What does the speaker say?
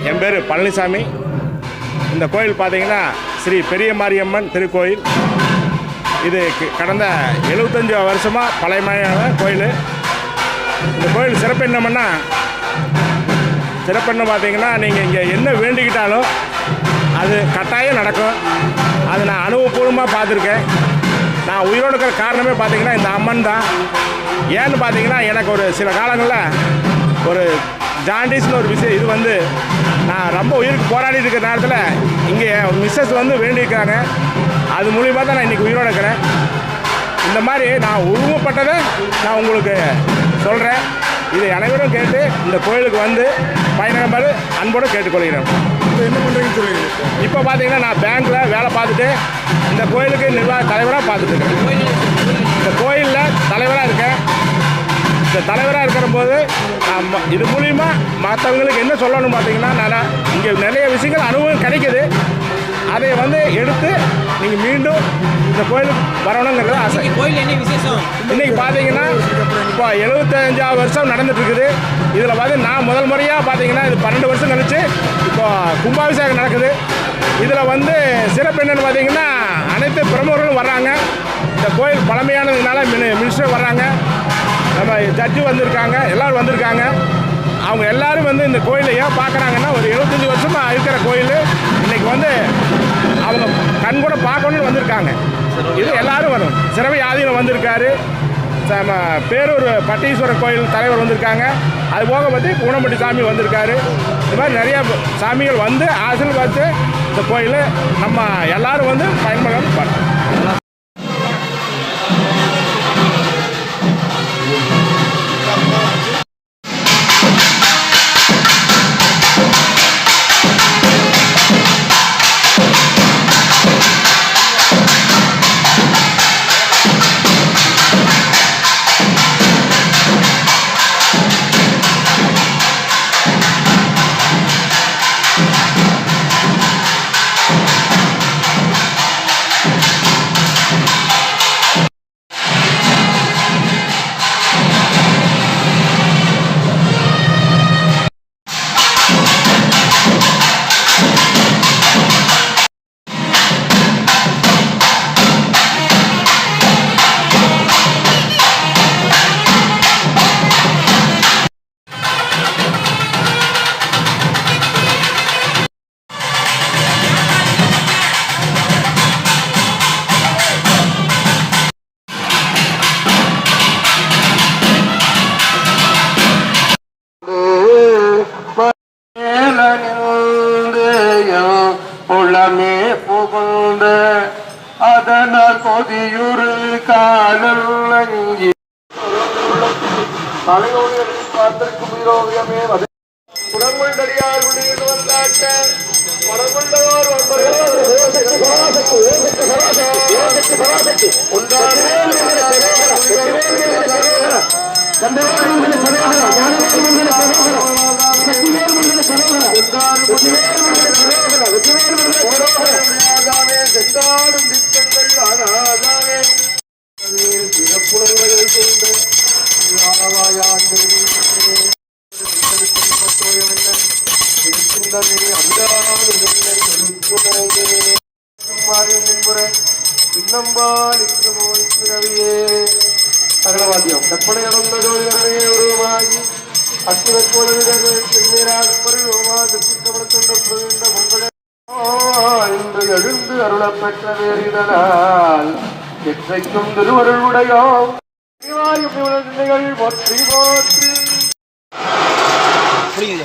என் பேர் பழனிசாமி. இந்த கோயில் பார்த்தீங்கன்னா ஸ்ரீ பெரிய மாரியம்மன் திருக்கோயில். இது கடந்த 75 வருஷமாக பழையமையான கோயில். இந்த கோயில் சிறப்பு என்னன்னா பார்த்தீங்கன்னா நீங்கள் இங்கே என்ன வேண்டிக்கிட்டாலும் அது கட்டாயம் நடக்கும். அது நான் அனுபவபூர்வமாக பார்த்துருக்கேன். நான் உயிரோடு இருக்கிற காரணமே பார்த்தீங்கன்னா இந்த அம்மன் தான். ஏன்னு பார்த்தீங்கன்னா எனக்கு ஒரு சில காலங்களில் ஒரு ஜாண்டிஸ்னு ஒரு விஷயம் இது வந்து நான் ரொம்ப உயிருக்கு போராடிட்டு இருக்கிற நேரத்தில் இங்கே மிஸ்ஸஸ் வந்து வேண்டியிருக்காங்க. அது மூலியமாக தான் நான் இன்றைக்கி உயிரோடு இருக்கிறேன். இந்த மாதிரி நான் உருவப்பட்டதை நான் உங்களுக்கு சொல்கிறேன். இதை அனைவரும் கேட்டு இந்த கோயிலுக்கு வந்து பயணமாறு அன்போடு கேட்டுக்கொள்கிறேன். இப்போ என்ன பண்ணுறீங்கன்னு சொல்லுங்கள். இப்போ பார்த்தீங்கன்னா நான் பேங்க்கில் வேலை பார்த்துட்டு இந்த கோயிலுக்கு நிர்வாக தலைவராக பார்த்துட்டு இருக்கேன். இந்த கோயிலில் தலைவராக இருக்கேன். இந்த தலைவராக இருக்கிற போது இது மூலிமா மற்றவங்களுக்கு என்ன சொல்லணும்னு பார்த்தீங்கன்னா நான் இங்கே நிறைய விஷயங்கள் அனுபவம் கிடைக்கிது. அதை வந்து எடுத்து நீங்கள் மீண்டும் இந்த கோயிலுக்கு வரணுங்கிறது ஆசை. கோயில் என்ன விசேஷம்? இன்றைக்கி பார்த்தீங்கன்னா இப்போ 75வது வருஷம் நடந்துகிட்ருக்குது. இதில் பார்த்து நான் முதல் முறையாக பார்த்தீங்கன்னா இது 12 வருஷம் கழிச்சு இப்போ கும்பாபிஷேகம் நடக்குது. இதில் வந்து சிறப்பு என்னென்னு பார்த்தீங்கன்னா அனைத்து பிரமுகர்களும் வர்றாங்க. இந்த கோயில் பழமையானதுனால மினிஸ்டர் வர்றாங்க, நம்ம ஜட்ஜு வந்திருக்காங்க, எல்லோரும் வந்திருக்காங்க. அவங்க எல்லோரும் வந்து இந்த கோயிலை ஏன் பார்க்குறாங்கன்னா ஒரு 75 வருஷமாக இருக்கிற கோயில் இன்றைக்கி வந்து அவங்க கண் கூட பார்க்கணுன்னு வந்திருக்காங்க. இது எல்லோரும் வரும். சிறவை ஆதீனம் வந்திருக்காரு, பேரூர் பட்டீஸ்வரர் கோயில் தலைவர் வந்திருக்காங்க. அது போக பார்த்து பூனம்பட்டி சாமி வந்திருக்காரு. இது மாதிரி நிறையா சாமிகள் வந்து ஆசீர்வாதித்து இந்த கோயில் நம்ம எல்லோரும் வந்து பயன்படணும்னு பார்த்தோம். உளமே புகுந்த அதனால் கொதியுறு காலங்கி பார்த்திருக்கும் விரோகமே குடங்கொண்டடியார் குடியில் வந்தாட்ட படங்கொண்டவார் சென்றாடும் திட்டங்கள் ஆனாதாவே சிறப்புணர்வுகள் கொண்டு சகலவாத்தியம் கற்பனை அறந்ததோயே உருவமாகி இன்று எழுந்து அருளப்பெற்ற வேறிதனால் எற்றைக்கும் திருவருள் உடையோம் போற்றி போற்றி. உள்ள